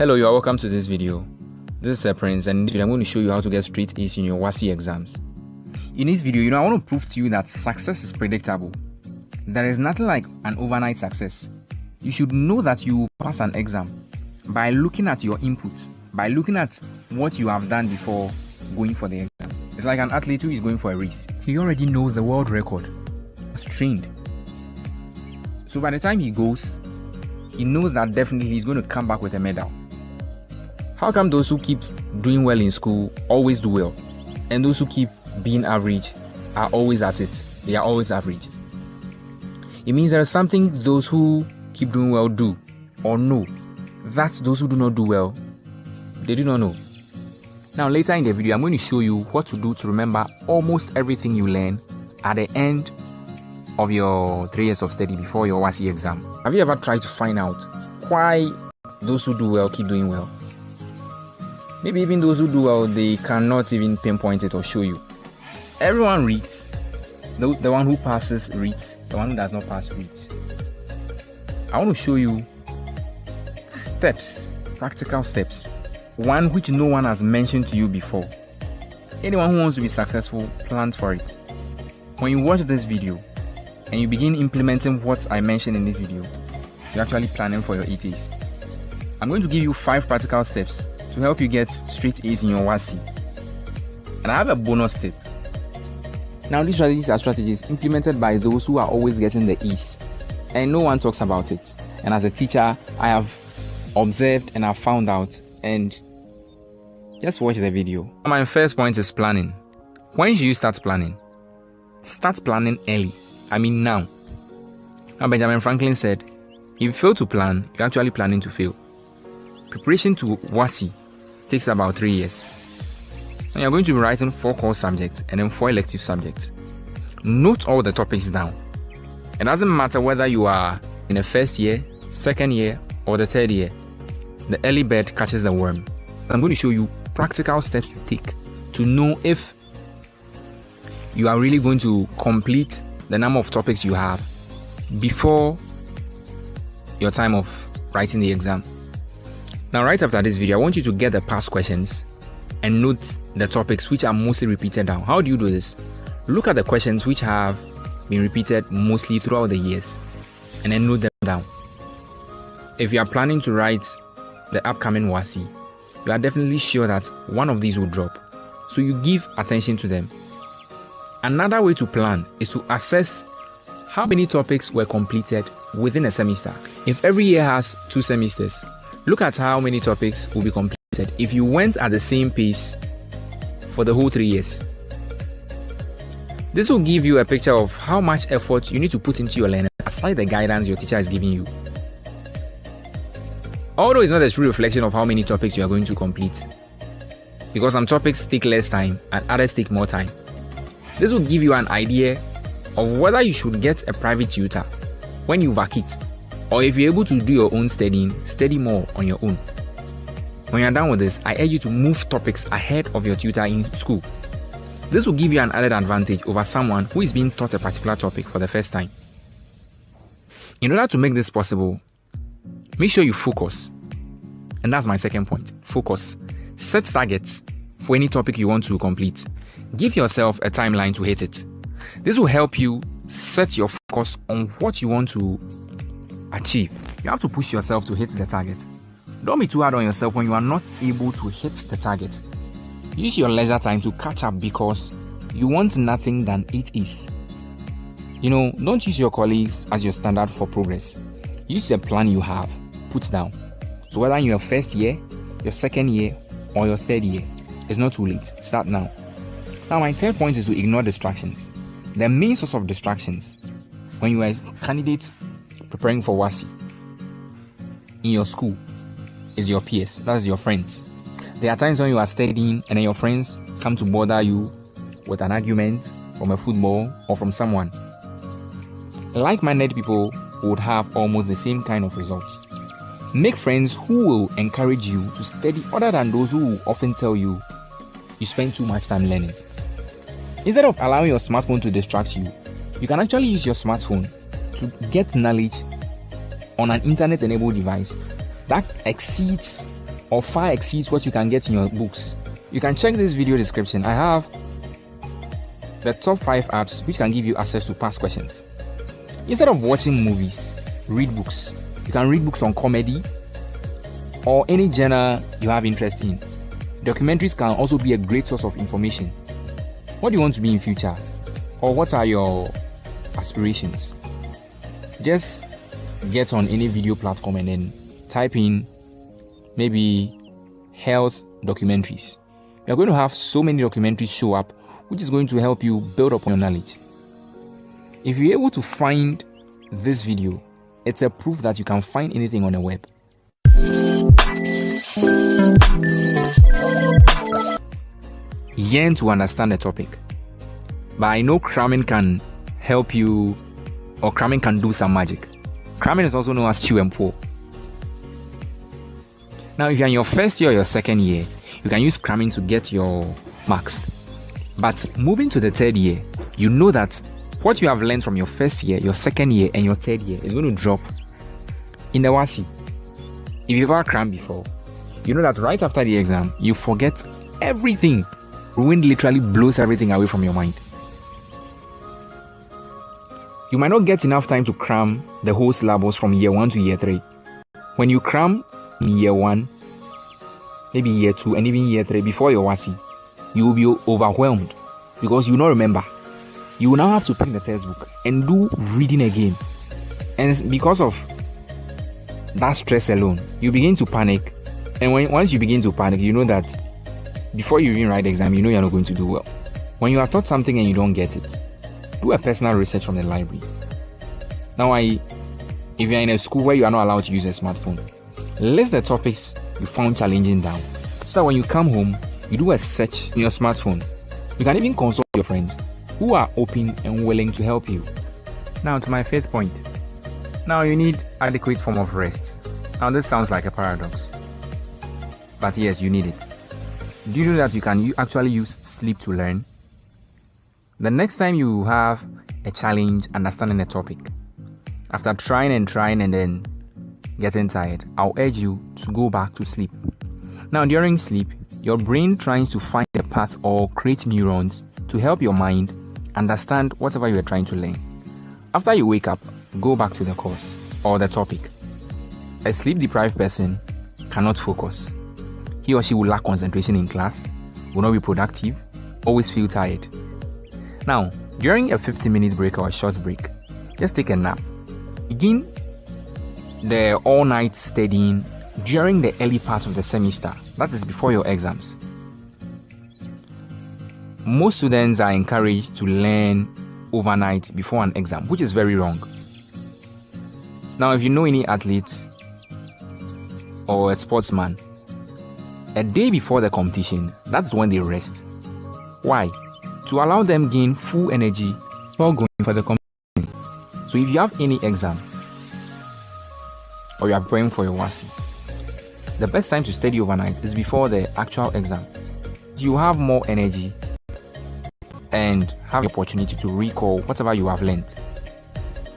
Hello, you are welcome to this video. This is Prince, and I'm going to show you how to get straight A's in your WAEC exams. In this video, I want to prove to you that success is predictable. There is nothing like an overnight success. You should know that you will pass an exam by looking at your inputs, by looking at what you have done before going for the exam. It's like an athlete who is going for a race. He already knows the world record. He's trained. So by the time he goes, he knows that definitely he's going to come back with a medal. How come those who keep doing well in school always do well, and those who keep being average are always at it? They are always average. It means there is something those who keep doing well do or know that those who do not do well, they do not know. Now later in the video, I'm going to show you what to do to remember almost everything you learn at the end of your 3 years of study before your WAEC exam. Have you ever tried to find out why those who do well keep doing well? Maybe even those who do well, they cannot even pinpoint it or show you. Everyone reads. The one who passes reads. The one who does not pass reads. I want to show you steps, practical steps. One which no one has mentioned to you before. Anyone who wants to be successful, plan for it. When you watch this video and you begin implementing what I mentioned in this video, you're actually planning for your 8A's. I'm going to give you 5 practical steps to help you get straight A's in your WAEC. And I have a bonus tip. Now these strategies are strategies implemented by those who are always getting the A's, and no one talks about it. And as a teacher, I have observed and I've found out, and just watch the video. My first point is planning. When should you start planning? Start planning early. I mean now. Now Benjamin Franklin said, if you fail to plan, you're actually planning to fail. Preparation to WAEC takes about 3 years. And you're going to be writing 4 core subjects and then 4 elective subjects. Note all the topics down. It doesn't matter whether you are in the first year, second year, or the third year. The early bird catches the worm. I'm going to show you practical steps to take to know if you are really going to complete the number of topics you have before your time of writing the exam. Now, right after this video, I want you to get the past questions and note the topics which are mostly repeated down. How do you do this? Look at the questions which have been repeated mostly throughout the years and then note them down. If you are planning to write the upcoming WAEC, you are definitely sure that one of these will drop, so you give attention to them. Another way to plan is to assess how many topics were completed within a semester. If every year has 2 semesters, look at how many topics will be completed if you went at the same pace for the whole 3 years. This will give you a picture of how much effort you need to put into your learning aside the guidance your teacher is giving you. Although it's not a true reflection of how many topics you are going to complete, because some topics take less time and others take more time. This will give you an idea of whether you should get a private tutor when you vacate, or if you're able to do your own studying, study more on your own. When you're done with this, I urge you to move topics ahead of your tutor in school. This will give you an added advantage over someone who is being taught a particular topic for the first time. In order to make this possible, make sure you focus. And that's my second point. Focus. Set targets for any topic you want to complete. Give yourself a timeline to hit it. This will help you set your focus on what you want to achieve. You have to push yourself to hit the target. Don't be too hard on yourself when you are not able to hit the target. Use your leisure time to catch up because you want nothing than 8A's. Don't use your colleagues as your standard for progress. Use the plan you have put down. So whether in your first year, your second year, or your third year, it's not too late. Start now. Now my third point is to ignore distractions. The main source of distractions when you are a candidate preparing for WAEC in your school is your peers, that's your friends. There are times when you are studying and then your friends come to bother you with an argument from a football or from someone. Like-minded people would have almost the same kind of results. Make friends who will encourage you to study other than those who will often tell you spend too much time learning. Instead of allowing your smartphone to distract you, you can actually use your smartphone to get knowledge on an internet-enabled device that exceeds or far exceeds what you can get in your books, you can check this video description. I have the top 5 apps which can give you access to past questions. Instead of watching movies, read books. You can read books on comedy or any genre you have interest in. Documentaries can also be a great source of information. What do you want to be in future? Or what are your aspirations? Just get on any video platform and then type in maybe health documentaries. You're going to have so many documentaries show up, which is going to help you build up on your knowledge. If you're able to find this video, it's a proof that you can find anything on the web. Yearn to understand the topic. But I know cramming can help you, or cramming can do some magic. Cramming is also known as chew and pour. Now, if you're in your first year or your second year, you can use cramming to get your marks. But moving to the third year, you know that what you have learned from your first year, your second year, and your third year is going to drop in the WAEC. If you've ever crammed before, you know that right after the exam, you forget everything. Wind literally blows everything away from your mind. You might not get enough time to cram the whole syllabus from year 1 to year 3. When you cram in year 1, maybe year 2, and even year 3 before your WAEC, you will be overwhelmed because you will not remember. You will now have to pick the textbook and do reading again. And because of that stress alone, you begin to panic. And once you begin to panic, you know that before you even write the exam, you know you're not going to do well. When you are taught something and you don't get it, do a personal research from the library. Now, if you're in a school where you are not allowed to use a smartphone, list the topics you found challenging down, so that when you come home, you do a search in your smartphone. You can even consult your friends who are open and willing to help you. Now to my 5th point. Now you need adequate form of rest. Now this sounds like a paradox, but yes, you need it. Do you know that you can actually use sleep to learn? The next time you have a challenge understanding a topic, after trying and then getting tired, I'll urge you to go back to sleep. Now during sleep, your brain tries to find a path or create neurons to help your mind understand whatever you are trying to learn. After you wake up, go back to the course or the topic. A sleep-deprived person cannot focus. He or she will lack concentration in class, will not be productive, always feel tired. Now, during a 15-minute break or a short break, just take a nap. Begin the all-night studying during the early part of the semester, that is before your exams. Most students are encouraged to learn overnight before an exam, which is very wrong. Now, if you know any athlete or a sportsman, a day before the competition, that's when they rest. Why? To allow them gain full energy while going for the competition. So if you have any exam or you are preparing for your WAEC, the best time to study overnight is before the actual exam. You have more energy and have the opportunity to recall whatever you have learned.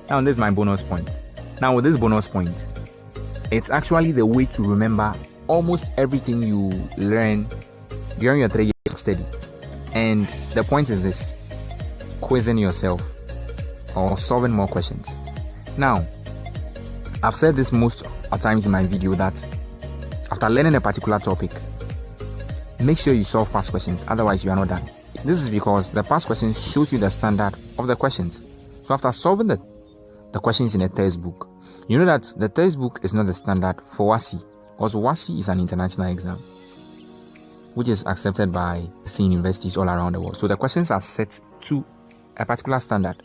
Now this is my bonus point. Now with this bonus point, it's actually the way to remember almost everything you learn during your 3 years of study. And the point is this: quizzing yourself or solving more questions. Now, I've said this most of times in my video that after learning a particular topic, make sure you solve past questions, otherwise you are not done. This is because the past questions shows you the standard of the questions. So after solving the questions in a textbook, you know that the textbook is not the standard for WAEC. Also, WAEC is an international exam which is accepted by universities all around the world. So the questions are set to a particular standard.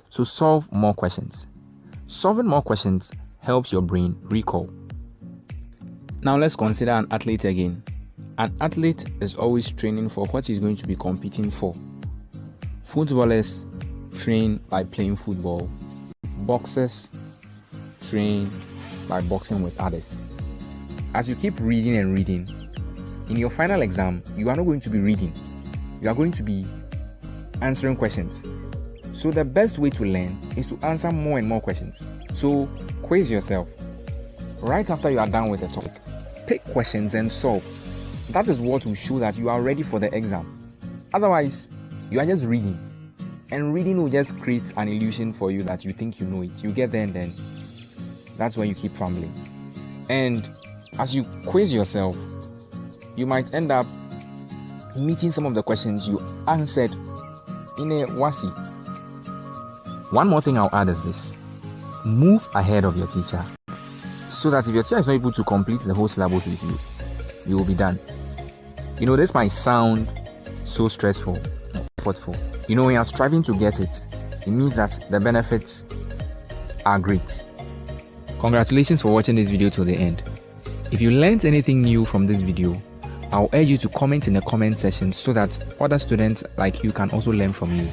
So solve more questions. Solving more questions helps your brain recall. Now let's consider an athlete again. An athlete is always training for what he's going to be competing for. Footballers train by playing football. Boxers train by boxing with others. As you keep reading and reading, in your final exam, you are not going to be reading. You are going to be answering questions. So the best way to learn is to answer more and more questions. So quiz yourself. Right after you are done with the topic, pick questions and solve. That is what will show that you are ready for the exam. Otherwise, you are just reading. And reading will just create an illusion for you that you think you know it. You get there and then that's when you keep fumbling. And as you quiz yourself, you might end up meeting some of the questions you answered in a WASI. One more thing I'll add is this: move ahead of your teacher, so that if your teacher is not able to complete the whole syllabus with you, you will be done. This might sound so stressful, effortful. When you're striving to get it, it means that the benefits are great. Congratulations for watching this video till the end. If you learned anything new from this video, I'll urge you to comment in the comment section so that other students like you can also learn from you.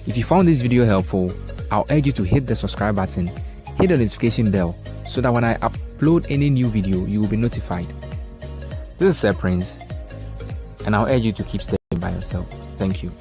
If you found this video helpful, I'll urge you to hit the subscribe button, hit the notification bell so that when I upload any new video, you will be notified. This is Sir Prince, and I'll urge you to keep studying by yourself. Thank you.